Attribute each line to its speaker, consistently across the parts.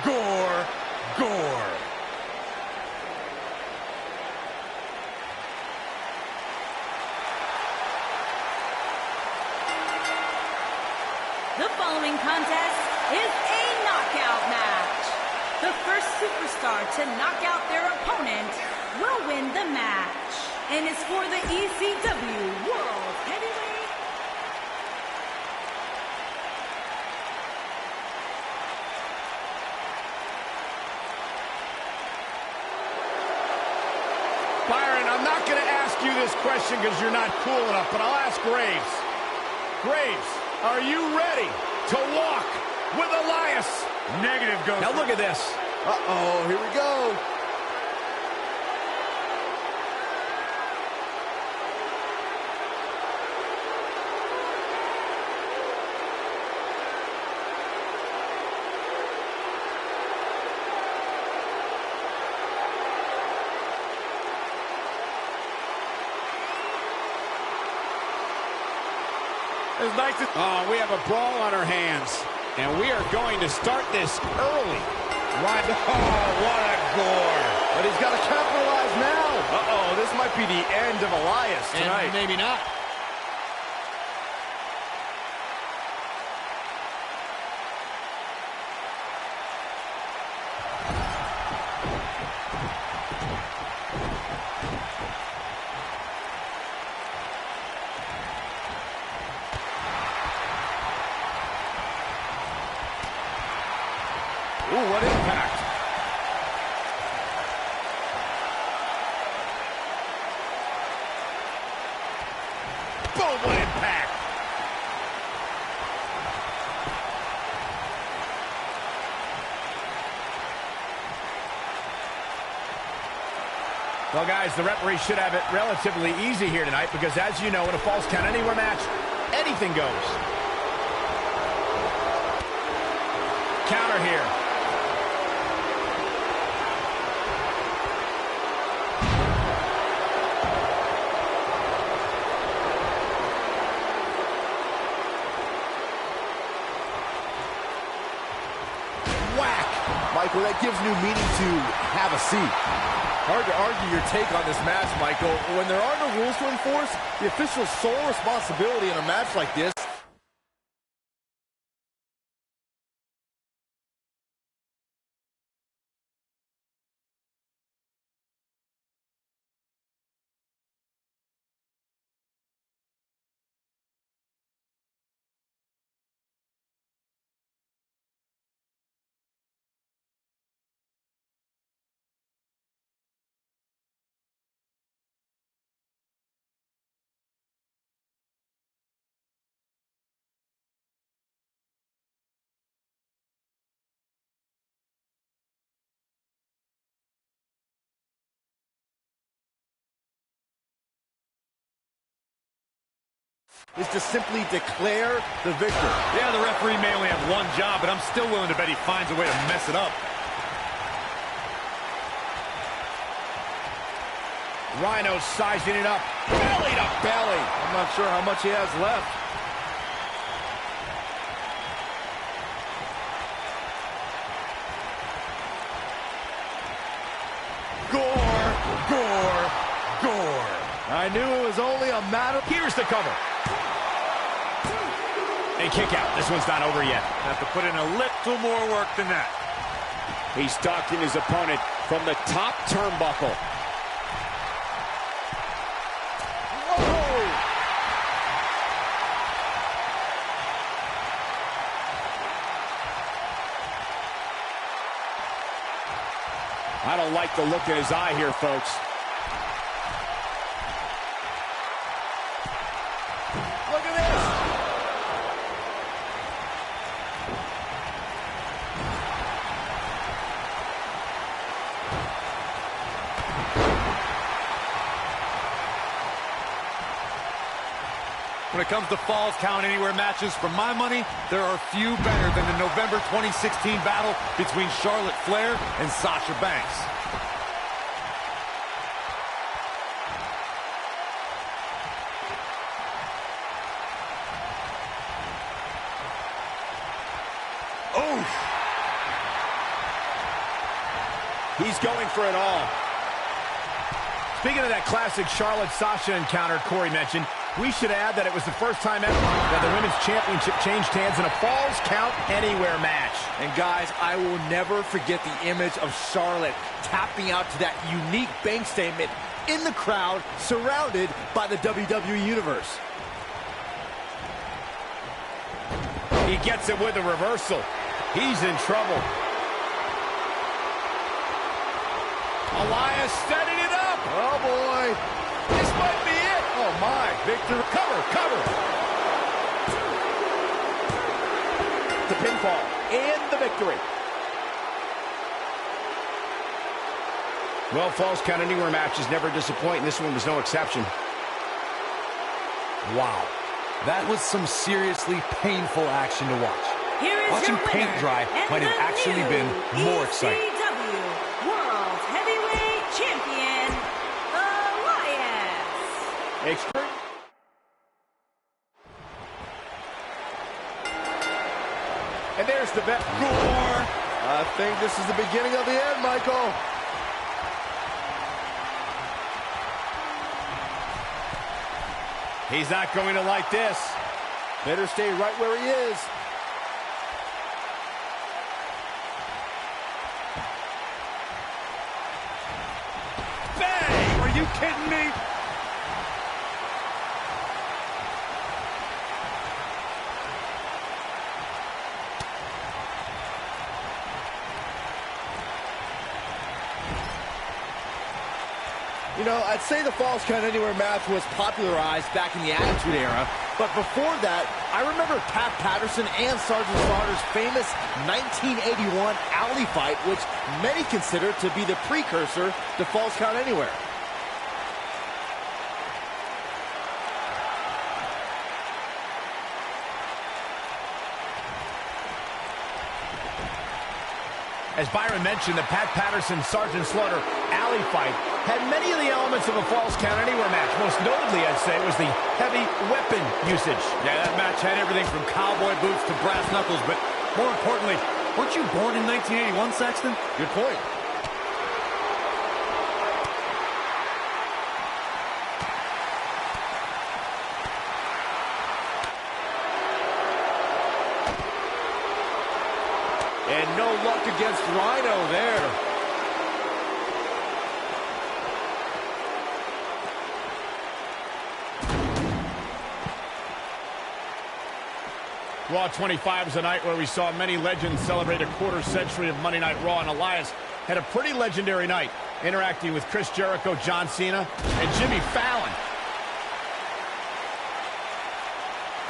Speaker 1: gore, gore.
Speaker 2: The following contest is a knockout match. The first superstar to knock out their opponent will win the match. And it's for the ECW World Heavyweight.
Speaker 1: Byron, I'm not going to ask you this question because you're not cool enough, but I'll ask Graves. Graves, are you ready to walk with Elias?
Speaker 3: Negative, Ghost.
Speaker 1: Now look at this.
Speaker 4: Uh-oh, here we go.
Speaker 1: It's nice to... Oh, we have a brawl on our hands. And we are going to start this early. Right. Oh, what a gore.
Speaker 4: But he's got to capitalize now.
Speaker 1: Uh-oh, this might be the end of Elias tonight.
Speaker 3: And maybe not.
Speaker 1: Ooh, what impact. Boom, what impact. Well, guys, the referee should have it relatively easy here tonight because, as you know, in a Falls Count Anywhere match, anything goes. Counter here.
Speaker 4: Michael, that gives new meaning to have a seat. Hard to argue your take on this match, Michael. When there are no rules to enforce, the official's sole responsibility in a match like this is to simply declare the victor.
Speaker 3: Yeah, the referee may only have one job, but I'm still willing to bet he finds a way to mess it up.
Speaker 1: Rhino sizing it up. Belly to belly.
Speaker 4: I'm not sure how much he has left.
Speaker 1: Gore, gore, gore.
Speaker 4: I knew it was only a matter.
Speaker 1: Here's the cover. And kick out. This one's not over yet.
Speaker 3: Have to put in a little more work than that.
Speaker 1: He's stalking his opponent from the top turnbuckle.
Speaker 4: Whoa!
Speaker 1: I don't like the look in his eye here, folks.
Speaker 4: Look at this!
Speaker 3: When it comes to Falls Count Anywhere matches, for my money, there are few better than the November 2016 battle between Charlotte Flair and Sasha Banks.
Speaker 1: He's going for it all. Speaking of that classic Charlotte-Sasha encounter Corey mentioned, we should add that it was the first time ever that the Women's Championship changed hands in a Falls Count Anywhere match.
Speaker 4: And guys, I will never forget the image of Charlotte tapping out to that unique bank statement in the crowd, surrounded by the WWE Universe.
Speaker 1: He gets it with a reversal. He's in trouble. Elias setting it up.
Speaker 4: Oh, boy.
Speaker 1: This might be it.
Speaker 4: Oh, my.
Speaker 1: Victor, cover.
Speaker 4: The pinfall and the victory.
Speaker 1: Well, Falls Count Anywhere matches never disappoint, and this one was no exception.
Speaker 3: Wow. That was some seriously painful action to watch.
Speaker 2: Here is
Speaker 3: Watching
Speaker 2: your
Speaker 3: paint
Speaker 2: winner,
Speaker 3: dry
Speaker 2: and
Speaker 3: might have
Speaker 2: the
Speaker 3: actually
Speaker 2: new
Speaker 3: been more exciting.
Speaker 2: ECW World Heavyweight Champion, Elias.
Speaker 1: Extreme. And there's the bet.
Speaker 4: Gore. I think this is the beginning of the end, Michael.
Speaker 1: He's not going to like this.
Speaker 4: Better stay right where he is.
Speaker 1: Bang! Are you kidding me?
Speaker 4: You know, I'd say the Falls Count Anywhere match was popularized back in the Attitude Era, but before that, I remember Pat Patterson and Sergeant Slaughter's famous 1981 alley fight, which many consider to be the precursor to Falls Count Anywhere.
Speaker 1: As Byron mentioned, the Pat Patterson-Sergeant Slaughter alley fight had many of the elements of a Falls Count Anywhere match. Most notably, I'd say, was the heavy weapon usage.
Speaker 3: Yeah, that match had everything from cowboy boots to brass knuckles, but more importantly, weren't you born in 1981, Saxton?
Speaker 4: Good point. And no luck against Rhino there.
Speaker 1: Raw 25 was a night where we saw many legends celebrate a quarter century of Monday Night Raw, and Elias had a pretty legendary night, interacting with Chris Jericho, John Cena, and Jimmy Fallon.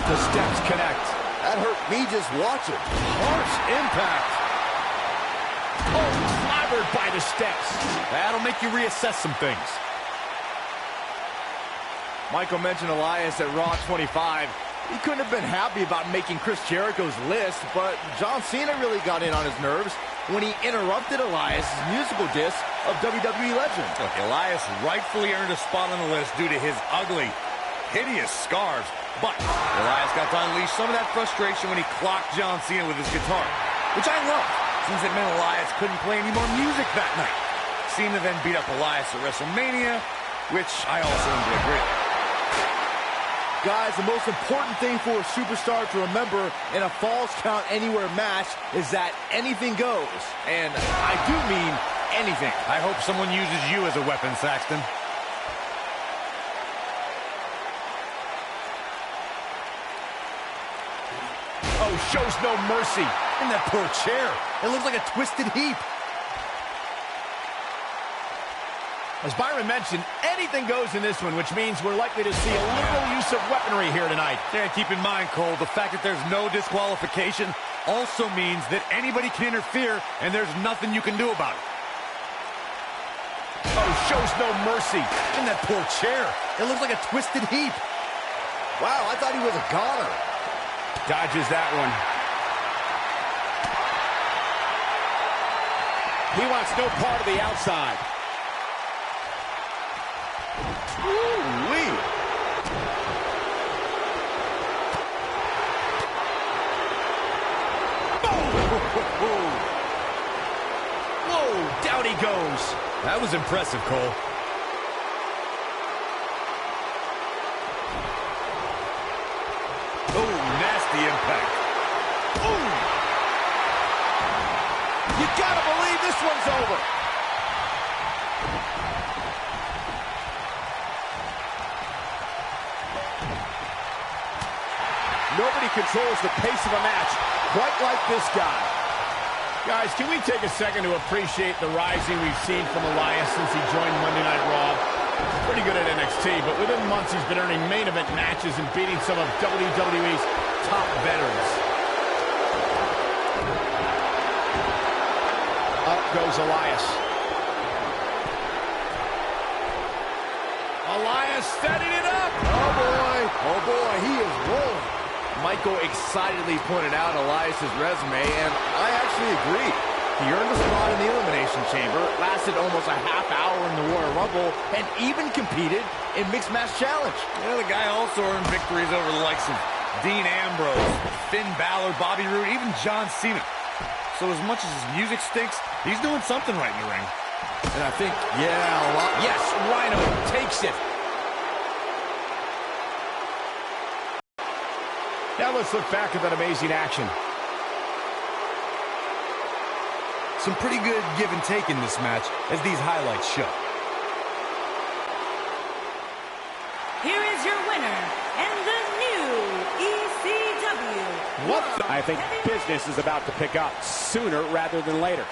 Speaker 1: The steps connect.
Speaker 4: That hurt me just watching.
Speaker 1: Harsh impact. Oh, clobbered by the steps.
Speaker 3: That'll make you reassess some things.
Speaker 4: Michael mentioned Elias at Raw 25. He couldn't have been happy about making Chris Jericho's list, but John Cena really got in on his nerves when he interrupted Elias' musical diss of WWE legend.
Speaker 3: Look, Elias rightfully earned a spot on the list due to his ugly, hideous scars. But Elias got to unleash some of that frustration when he clocked John Cena with his guitar, which I love, since it meant Elias couldn't play any more music that night. Cena then beat up Elias at WrestleMania, which I also enjoyed greatly.
Speaker 4: Guys, the most important thing for a superstar to remember in a Falls Count Anywhere match is that anything goes. And I do mean anything.
Speaker 3: I hope someone uses you as a weapon, Saxton.
Speaker 1: Oh, shows no mercy.
Speaker 3: In that poor chair. It looks like a twisted heap.
Speaker 1: As Byron mentioned, anything goes in this one, which means we're likely to see a liberal use of weaponry here tonight.
Speaker 3: Yeah, keep in mind, Cole, the fact that there's no disqualification also means that anybody can interfere, and there's nothing you can do about it.
Speaker 1: Oh, shows no mercy.
Speaker 3: In that poor chair. It looks like a twisted heap.
Speaker 4: Wow, I thought he was a goner.
Speaker 1: Dodges that one. He wants no part of the outside.
Speaker 4: Ooh-wee.
Speaker 1: Whoa, down out he goes.
Speaker 3: That was impressive, Cole. Oh, nasty impact.
Speaker 1: Ooh. You gotta believe this one's over. Nobody controls the pace of a match quite like this guy. Guys, can we take a second to appreciate the rising we've seen from Elias since he joined Monday Night Raw? He's pretty good at NXT, but within months he's been earning main event matches and beating some of WWE's top veterans. Up goes Elias. Elias setting it up.
Speaker 4: Oh, boy. Oh, boy. He is rolling. Michael excitedly pointed out Elias' resume, and I actually agree. He earned a spot in the Elimination Chamber, lasted almost a half hour in the Royal Rumble, and even competed in Mixed Match Challenge.
Speaker 3: Yeah, the guy also earned victories over the likes of Dean Ambrose, Finn Balor, Bobby Roode, even John Cena. So as much as his music stinks, he's doing something right in the ring.
Speaker 4: And I think, yeah, a lot.
Speaker 1: Yes, Rhino takes it. Now let's look back at that amazing action.
Speaker 3: Some pretty good give and take in this match, as these highlights show.
Speaker 2: Here is your winner, and the new ECW.
Speaker 1: I think business is about to pick up sooner rather than later.